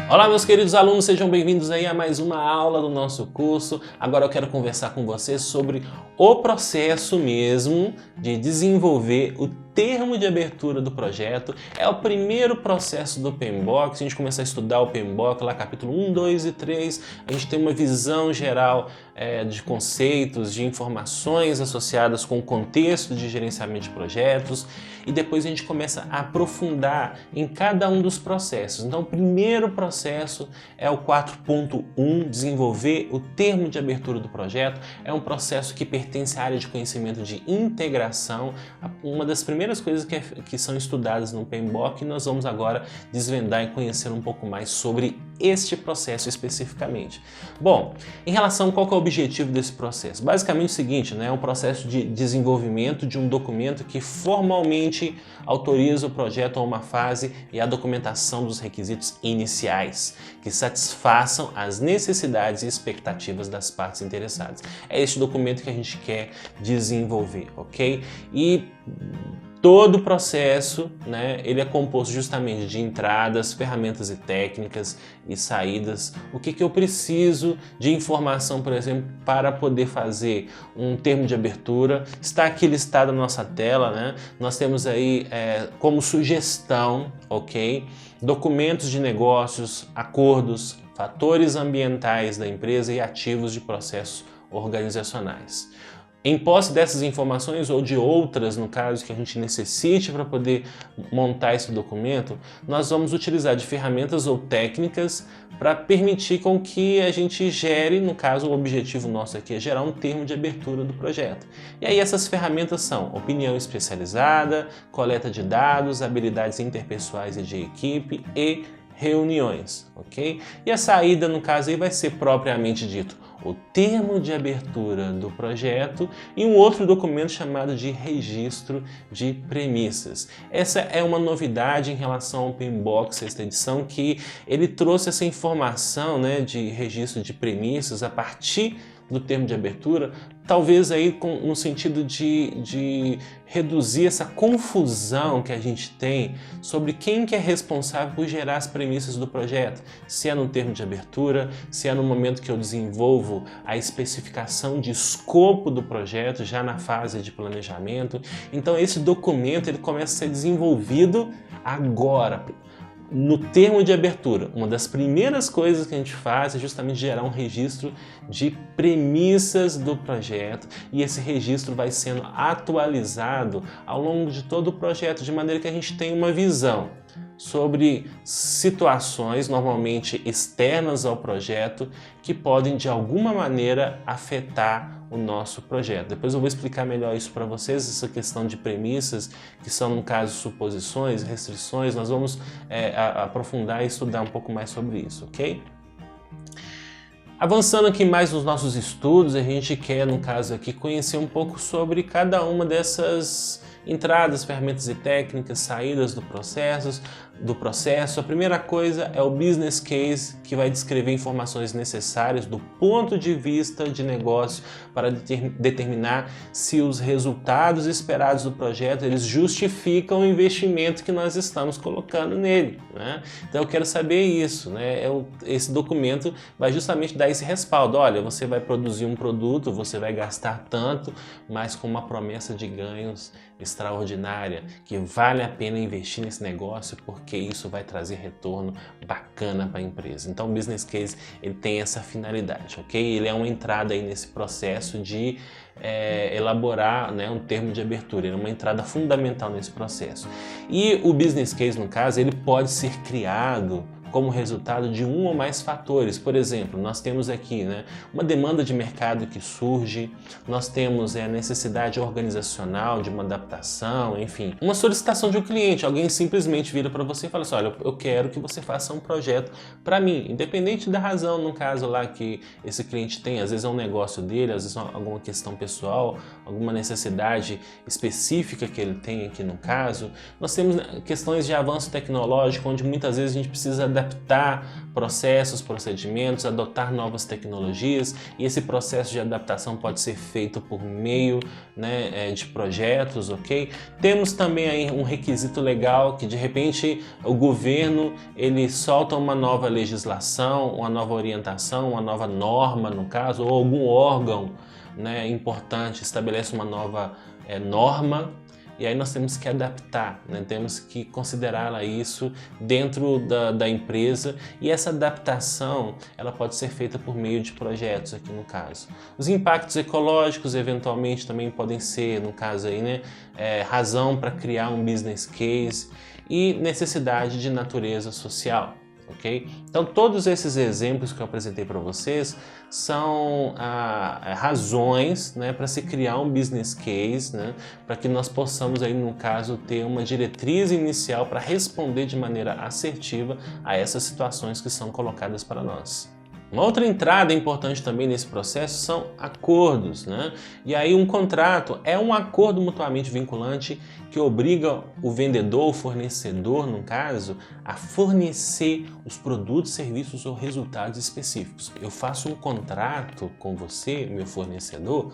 Olá, meus queridos alunos, sejam bem-vindos aí a mais uma aula do nosso curso. Agora eu quero conversar com vocês sobre o processo mesmo de desenvolver o termo de abertura do projeto. É o primeiro processo do PMBOK. Se a gente começar a estudar o PMBOK, lá capítulo 1, 2 e 3, a gente tem uma visão geral de conceitos, de informações associadas com o contexto de gerenciamento de projetos, e depois a gente começa a aprofundar em cada um dos processos. Então, o primeiro processo é o 4.1, desenvolver o termo de abertura do projeto. É um processo que pertence à área de conhecimento de integração, uma das primeiras coisas que são estudadas no PMBOK, e nós vamos agora desvendar e conhecer um pouco mais sobre este processo especificamente. Bom, em relação a qual que é o objetivo desse processo? Basicamente o seguinte, né? É um processo de desenvolvimento de um documento que formalmente autoriza o projeto a uma fase e a documentação dos requisitos iniciais, que satisfaçam as necessidades e expectativas das partes interessadas. É este documento que a gente quer desenvolver, ok? E todo o processo, né, ele é composto justamente de entradas, ferramentas e técnicas e saídas. O que eu preciso de informação, por exemplo, para poder fazer um termo de abertura? Está aqui listado na nossa tela, né? Nós temos aí como sugestão, ok? Documentos de negócios, acordos, fatores ambientais da empresa e ativos de processos organizacionais. Em posse dessas informações ou de outras, no caso, que a gente necessite para poder montar esse documento, nós vamos utilizar de ferramentas ou técnicas para permitir com que a gente gere, no caso, o objetivo nosso aqui é gerar um termo de abertura do projeto. E aí essas ferramentas são opinião especializada, coleta de dados, habilidades interpessoais e de equipe e reuniões, ok? E a saída, no caso, aí vai ser propriamente dito o termo de abertura do projeto e um outro documento chamado de registro de premissas. Essa é uma novidade em relação ao PMBOK sexta edição, que ele trouxe essa informação, né, de registro de premissas a partir do termo de abertura, talvez aí no sentido de reduzir essa confusão que a gente tem sobre quem que é responsável por gerar as premissas do projeto. Se é no termo de abertura, se é no momento que eu desenvolvo a especificação de escopo do projeto, já na fase de planejamento. Então esse documento ele começa a ser desenvolvido agora. No termo de abertura, uma das primeiras coisas que a gente faz é justamente gerar um registro de premissas do projeto, e esse registro vai sendo atualizado ao longo de todo o projeto, de maneira que a gente tenha uma visão sobre situações normalmente externas ao projeto que podem de alguma maneira afetar o nosso projeto. Depois eu vou explicar melhor isso para vocês, essa questão de premissas, que são no caso suposições, restrições. Nós vamos aprofundar e estudar um pouco mais sobre isso, ok? Avançando aqui mais nos nossos estudos, a gente quer, no caso aqui, conhecer um pouco sobre cada uma dessas entradas, ferramentas e técnicas, saídas do processo. A primeira coisa é o business case, que vai descrever informações necessárias do ponto de vista de negócio para determinar se os resultados esperados do projeto eles justificam o investimento que nós estamos colocando nele, né? Então eu quero saber isso, né? Esse documento vai justamente dar esse respaldo. Olha, você vai produzir um produto, você vai gastar tanto, mas com uma promessa de ganhos extraordinária, que vale a pena investir nesse negócio porque isso vai trazer retorno bacana para a empresa. Então o business case ele tem essa finalidade, ok? Ele é uma entrada aí nesse processo de elaborar, né, um termo de abertura. Ele é uma entrada fundamental nesse processo. E o business case, no caso, ele pode ser criado como resultado de um ou mais fatores. Por exemplo, nós temos aqui, né, uma demanda de mercado que surge, nós temos a necessidade organizacional de uma adaptação, enfim, uma solicitação de um cliente. Alguém simplesmente vira para você e fala assim: olha, eu quero que você faça um projeto para mim, independente da razão, no caso lá que esse cliente tem. Às vezes é um negócio dele, às vezes é alguma questão pessoal, alguma necessidade específica que ele tem aqui no caso. Nós temos questões de avanço tecnológico, onde muitas vezes a gente precisa adaptar adaptar processos, procedimentos, adotar novas tecnologias, e esse processo de adaptação pode ser feito por meio, né, de projetos, ok? Temos também aí um requisito legal que de repente o governo ele solta uma nova legislação, uma nova orientação, uma nova norma no caso, ou algum órgão, né, importante estabelece uma nova norma, e aí nós temos que adaptar, né? Temos que considerar isso dentro da empresa, e essa adaptação ela pode ser feita por meio de projetos aqui no caso. Os impactos ecológicos eventualmente também podem ser, no caso aí, né, razão para criar um business case, e necessidade de natureza social. Okay? Então todos esses exemplos que eu apresentei para vocês são razões, né, para se criar um business case, né, para que nós possamos aí no caso ter uma diretriz inicial para responder de maneira assertiva a essas situações que são colocadas para nós. Uma outra entrada importante também nesse processo são acordos, né? E aí um contrato é um acordo mutuamente vinculante que obriga o vendedor, o fornecedor, no caso, a fornecer os produtos, serviços ou resultados específicos. Eu faço um contrato com você, meu fornecedor,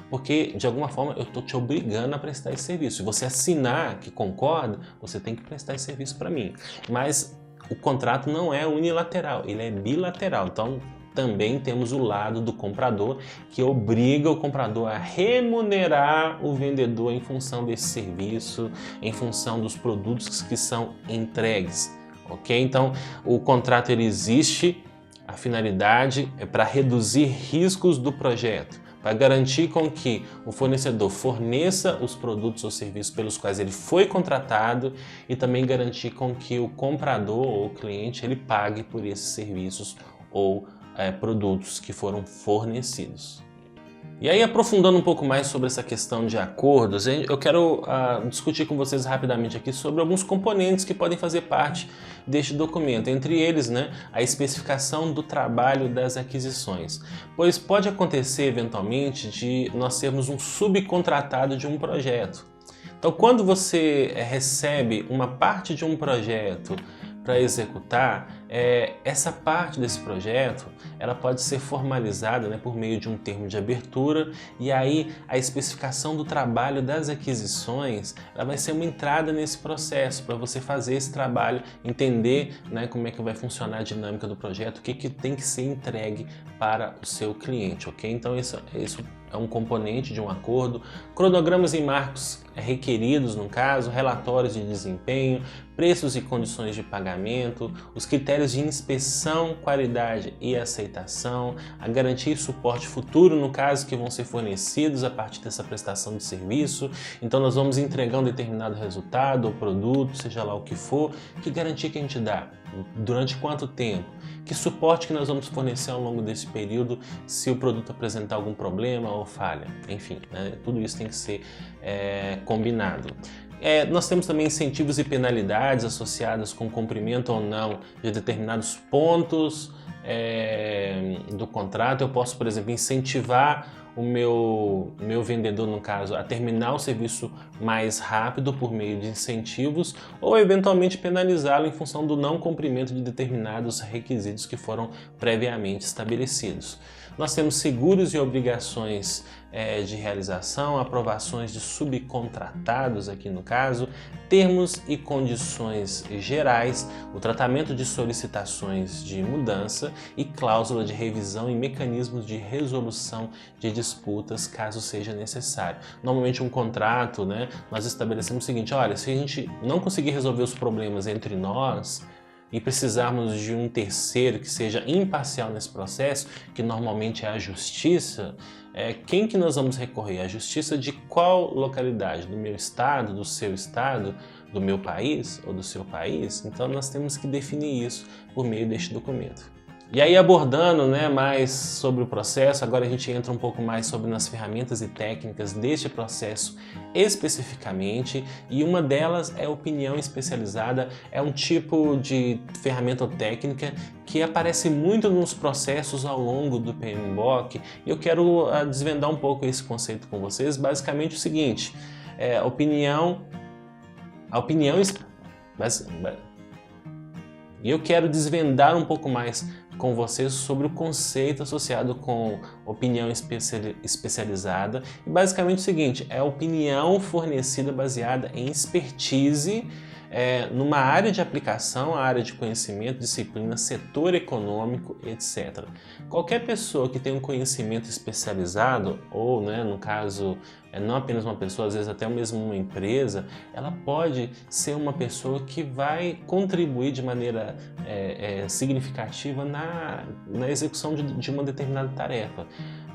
porque de alguma forma eu estou te obrigando a prestar esse serviço. Se você assinar que concorda, você tem que prestar esse serviço para mim. Mas o contrato não é unilateral, ele é bilateral. Então também temos o lado do comprador, que obriga o comprador a remunerar o vendedor em função desse serviço, em função dos produtos que são entregues, ok? Então o contrato ele existe, a finalidade é para reduzir riscos do projeto, para garantir com que o fornecedor forneça os produtos ou serviços pelos quais ele foi contratado, e também garantir com que o comprador ou o cliente ele pague por esses serviços ou produtos que foram fornecidos. E aí, aprofundando um pouco mais sobre essa questão de acordos, eu quero discutir com vocês rapidamente aqui sobre alguns componentes que podem fazer parte deste documento, entre eles, né, a especificação do trabalho das aquisições, pois pode acontecer eventualmente de nós sermos um subcontratado de um projeto. Então, quando você recebe uma parte de um projeto para executar, essa parte desse projeto ela pode ser formalizada, né, por meio de um termo de abertura, e aí a especificação do trabalho das aquisições ela vai ser uma entrada nesse processo para você fazer esse trabalho, entender, né, como é que vai funcionar a dinâmica do projeto, o que tem que ser entregue para o seu cliente, ok? Então isso é um componente de um acordo. Cronogramas e marcos requeridos, no caso, relatórios de desempenho, preços e condições de pagamento, os critérios de inspeção, qualidade e aceitação, a garantia e suporte futuro, no caso, que vão ser fornecidos a partir dessa prestação de serviço. Então nós vamos entregar um determinado resultado ou produto, seja lá o que for, que garantia que a gente dá? Durante quanto tempo? Que suporte que nós vamos fornecer ao longo desse período se o produto apresentar algum problema ou falha? Enfim, né, tudo isso tem que ser combinado. Nós temos também incentivos e penalidades associadas com o cumprimento ou não de determinados pontos do contrato. Eu posso, por exemplo, incentivar o meu vendedor, no caso, a terminar o serviço mais rápido por meio de incentivos, ou eventualmente penalizá-lo em função do não cumprimento de determinados requisitos que foram previamente estabelecidos. Nós temos seguros e obrigações de realização, aprovações de subcontratados aqui no caso, termos e condições gerais, o tratamento de solicitações de mudança e cláusula de revisão e mecanismos de resolução de disputas caso seja necessário. Normalmente um contrato, né, nós estabelecemos o seguinte: olha, se a gente não conseguir resolver os problemas entre nós e precisarmos de um terceiro que seja imparcial nesse processo, que normalmente é a justiça, quem que nós vamos recorrer? A justiça de qual localidade? Do meu estado, do seu estado, do meu país ou do seu país? Então nós temos que definir isso por meio deste documento. E aí, abordando, né, mais sobre o processo, agora a gente entra um pouco mais sobre as ferramentas e técnicas deste processo especificamente, e uma delas é a opinião especializada. É um tipo de ferramenta ou técnica que aparece muito nos processos ao longo do PMBOK, e eu quero desvendar um pouco esse conceito com vocês. Basicamente o seguinte, E eu quero desvendar um pouco mais com vocês sobre o conceito associado com opinião especializada. E basicamente é o seguinte, é a opinião fornecida baseada em expertise numa área de aplicação, área de conhecimento, disciplina, setor econômico, etc. Qualquer pessoa que tem um conhecimento especializado, ou no caso, não apenas uma pessoa, às vezes até mesmo uma empresa, ela pode ser uma pessoa que vai contribuir de maneira significativa na execução de uma determinada tarefa.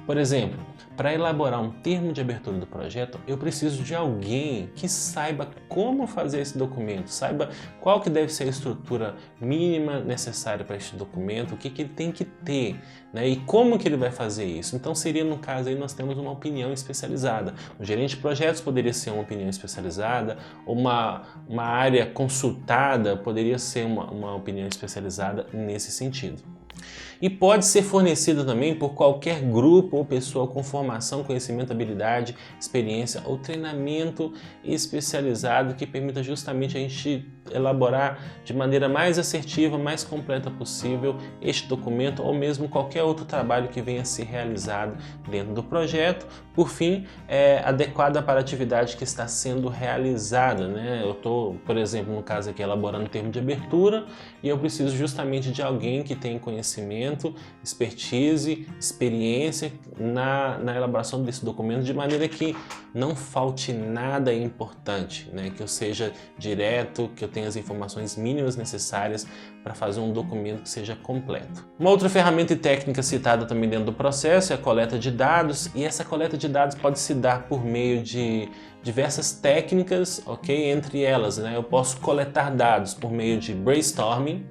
Por exemplo, para elaborar um termo de abertura do projeto, eu preciso de alguém que saiba como fazer esse documento, saiba qual que deve ser a estrutura mínima necessária para este documento, o que ele tem que ter, e como que ele vai fazer isso. Então seria, no caso, aí nós temos uma opinião especializada. O gerente de projetos poderia ser uma opinião especializada, uma área consultada poderia ser uma opinião especializada nesse sentido. E pode ser fornecido também por qualquer grupo ou pessoa com formação, conhecimento, habilidade, experiência ou treinamento especializado que permita justamente a gente elaborar de maneira mais assertiva, mais completa possível este documento ou mesmo qualquer outro trabalho que venha a ser realizado dentro do projeto, por fim, adequada para a atividade que está sendo realizada. Eu estou, por exemplo, no caso aqui, elaborando o termo de abertura e eu preciso justamente de alguém que tenha conhecimento, expertise, experiência na elaboração desse documento, de maneira que não falte nada importante, que eu seja direto, que eu tenha as informações mínimas necessárias para fazer um documento que seja completo. Uma outra ferramenta e técnica citada também dentro do processo é a coleta de dados, e essa coleta de dados pode se dar por meio de diversas técnicas, Entre elas, eu posso coletar dados por meio de brainstorming,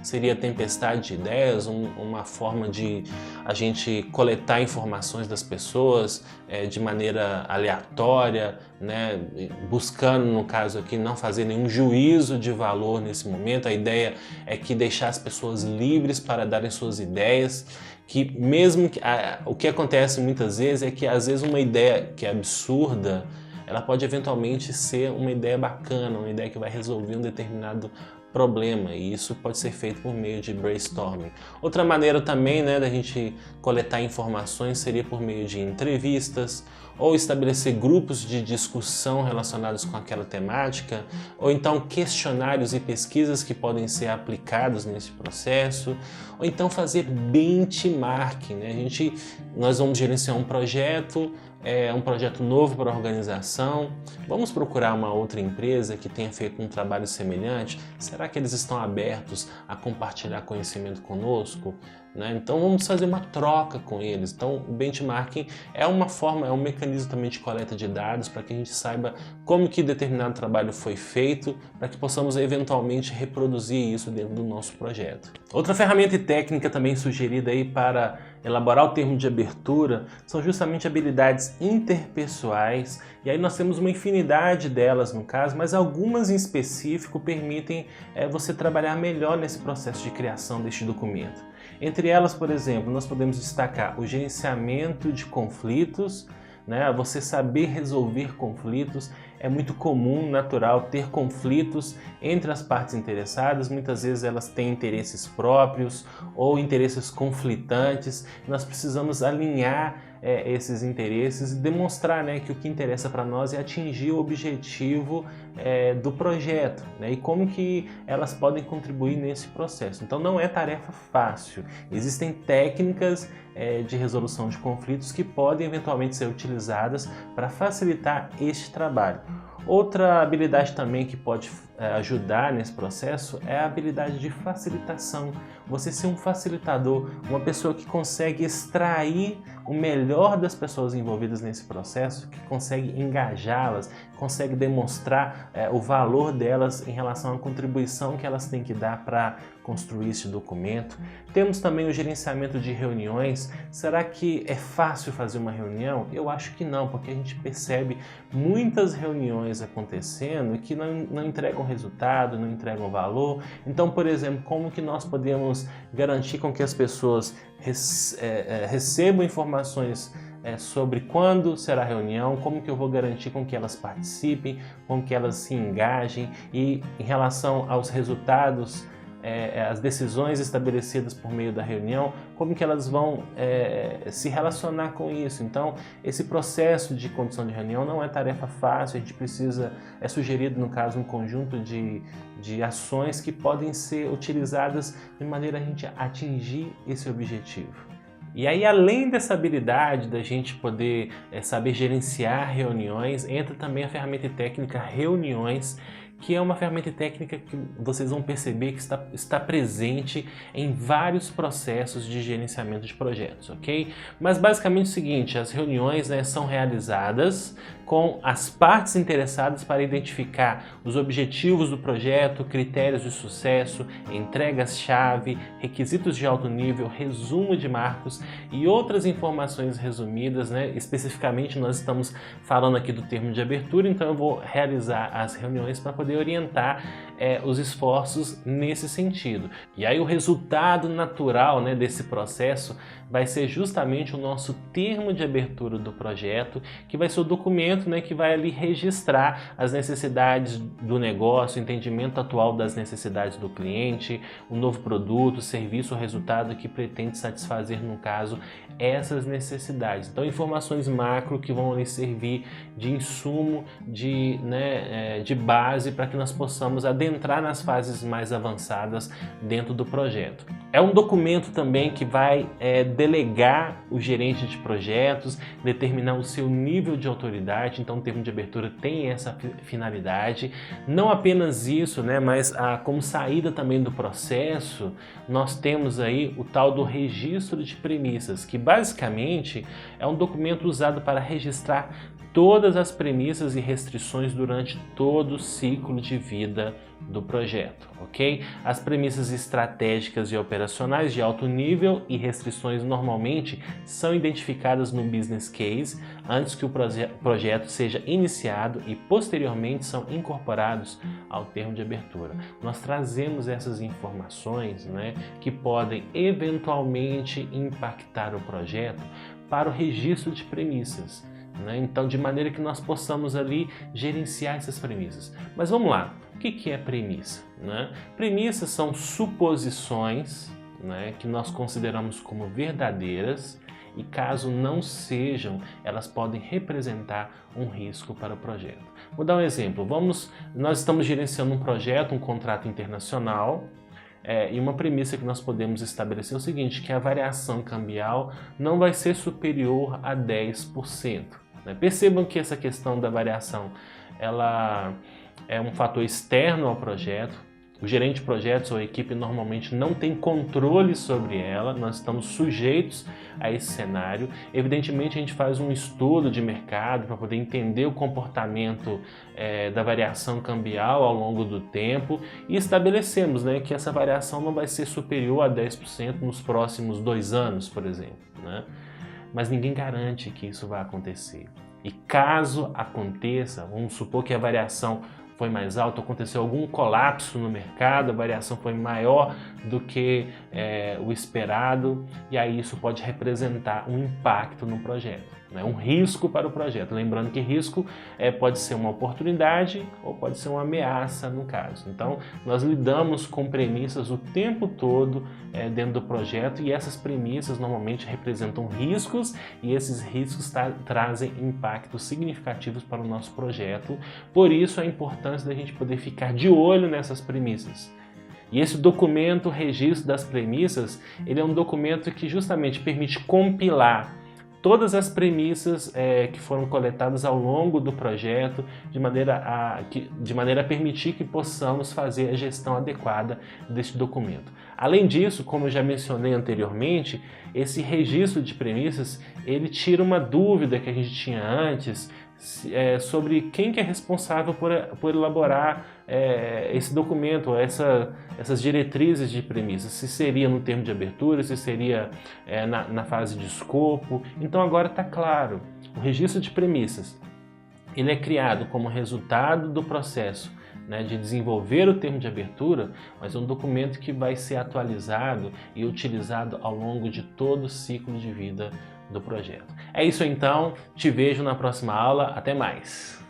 seria tempestade de ideias, uma forma de a gente coletar informações das pessoas de maneira aleatória, buscando, no caso aqui, não fazer nenhum juízo de valor nesse momento. A ideia é que deixar as pessoas livres para darem suas ideias, que mesmo que o que acontece muitas vezes é que às vezes uma ideia que é absurda, ela pode eventualmente ser uma ideia bacana, uma ideia que vai resolver um determinado problema, e isso pode ser feito por meio de brainstorming. Outra maneira também da gente coletar informações seria por meio de entrevistas, ou estabelecer grupos de discussão relacionados com aquela temática, ou então questionários e pesquisas que podem ser aplicados nesse processo, ou então fazer benchmarking. Nós vamos gerenciar um projeto novo para a organização, vamos procurar uma outra empresa que tenha feito um trabalho semelhante. Será que eles estão abertos a compartilhar conhecimento conosco? Então vamos fazer uma troca com eles. Então o benchmarking é uma forma, é um mecanismo também de coleta de dados para que a gente saiba como que determinado trabalho foi feito, para que possamos eventualmente reproduzir isso dentro do nosso projeto. Outra ferramenta e técnica também sugerida aí para elaborar o termo de abertura são justamente habilidades interpessoais, e aí nós temos uma infinidade delas no caso, mas algumas em específico permitem você trabalhar melhor nesse processo de criação deste documento. Entre elas, por exemplo, nós podemos destacar o gerenciamento de conflitos, você saber resolver conflitos. É muito comum, natural, ter conflitos entre as partes interessadas. Muitas vezes elas têm interesses próprios ou interesses conflitantes. Nós precisamos alinhar esses interesses e demonstrar que o que interessa para nós é atingir o objetivo do projeto, e como que elas podem contribuir nesse processo. Então não é tarefa fácil. Existem técnicas de resolução de conflitos que podem eventualmente ser utilizadas para facilitar este trabalho. Outra habilidade também que pode ajudar nesse processo é a habilidade de facilitação. Você ser um facilitador, uma pessoa que consegue extrair o melhor das pessoas envolvidas nesse processo, que consegue engajá-las, consegue demonstrar o valor delas em relação à contribuição que elas têm que dar para construir esse documento. Temos também o gerenciamento de reuniões. Será que é fácil fazer uma reunião? Eu acho que não, porque a gente percebe muitas reuniões acontecendo que não entregam resultado, não entregam valor. Então, por exemplo, como que nós podemos garantir com que as pessoas recebam informações sobre quando será a reunião, como que eu vou garantir com que elas participem, com que elas se engajem, e em relação aos resultados as decisões estabelecidas por meio da reunião, como que elas vão se relacionar com isso. Então, esse processo de condução de reunião não é tarefa fácil, a gente precisa, é sugerido no caso um conjunto de ações que podem ser utilizadas de maneira a gente atingir esse objetivo. E aí, além dessa habilidade da gente poder saber gerenciar reuniões, entra também a ferramenta técnica Reuniões, que é uma ferramenta técnica que vocês vão perceber que está presente em vários processos de gerenciamento de projetos, ok? Mas basicamente é o seguinte, as reuniões, né, são realizadas com as partes interessadas para identificar os objetivos do projeto, critérios de sucesso, entregas-chave, requisitos de alto nível, resumo de marcos e outras informações resumidas, né? Especificamente nós estamos falando aqui do termo de abertura, então eu vou realizar as reuniões para poder orientar os esforços nesse sentido. E aí o resultado natural, né, desse processo vai ser justamente o nosso termo de abertura do projeto, que vai ser o documento, né, que vai ali registrar as necessidades do negócio, o entendimento atual das necessidades do cliente, o novo produto, serviço ou resultado que pretende satisfazer, no caso, essas necessidades. Então, informações macro que vão ali servir de insumo, de base para que nós possamos adentrar nas fases mais avançadas dentro do projeto. É um documento também que vai delegar o gerente de projetos, determinar o seu nível de autoridade, então o termo de abertura tem essa finalidade. Não apenas isso, né, mas como saída também do processo, nós temos aí o tal do registro de premissas, que basicamente é um documento usado para registrar todas as premissas e restrições durante todo o ciclo de vida do projeto, ok? As premissas estratégicas e operacionais de alto nível e restrições normalmente são identificadas no business case antes que o projeto seja iniciado e posteriormente são incorporados ao termo de abertura. Nós trazemos essas informações, né, que podem eventualmente impactar o projeto para o registro de premissas. Então, de maneira que nós possamos ali gerenciar essas premissas. Mas vamos lá, o que é premissa? Premissas são suposições, que nós consideramos como verdadeiras e caso não sejam, elas podem representar um risco para o projeto. Vou dar um exemplo. Nós estamos gerenciando um projeto, um contrato internacional, e uma premissa que nós podemos estabelecer é o seguinte, que a variação cambial não vai ser superior a 10%. Percebam que essa questão da variação ela é um fator externo ao projeto. O gerente de projetos ou a equipe normalmente não tem controle sobre ela, nós estamos sujeitos a esse cenário. Evidentemente a gente faz um estudo de mercado para poder entender o comportamento da variação cambial ao longo do tempo e estabelecemos, que essa variação não vai ser superior a 10% nos próximos 2 anos, por exemplo. Mas ninguém garante que isso vai acontecer. E caso aconteça, vamos supor que a variação foi mais alta, aconteceu algum colapso no mercado, a variação foi maior do que o esperado, e aí isso pode representar um impacto no projeto, um risco para o projeto. Lembrando que risco pode ser uma oportunidade ou pode ser uma ameaça no caso. Então, nós lidamos com premissas o tempo todo dentro do projeto e essas premissas normalmente representam riscos e esses riscos trazem impactos significativos para o nosso projeto. Por isso, a importância da gente poder ficar de olho nessas premissas. E esse documento, o registro das premissas, ele é um documento que justamente permite compilar todas as premissas que foram coletadas ao longo do projeto, de maneira a permitir que possamos fazer a gestão adequada deste documento. Além disso, como eu já mencionei anteriormente, esse registro de premissas, ele tira uma dúvida que a gente tinha antes, sobre quem que é responsável por elaborar esse documento, essas diretrizes de premissas, se seria no termo de abertura, se seria na fase de escopo. Então agora está claro, o registro de premissas ele é criado como resultado do processo de desenvolver o termo de abertura, mas é um documento que vai ser atualizado e utilizado ao longo de todo o ciclo de vida do projeto. É isso então, te vejo na próxima aula, até mais!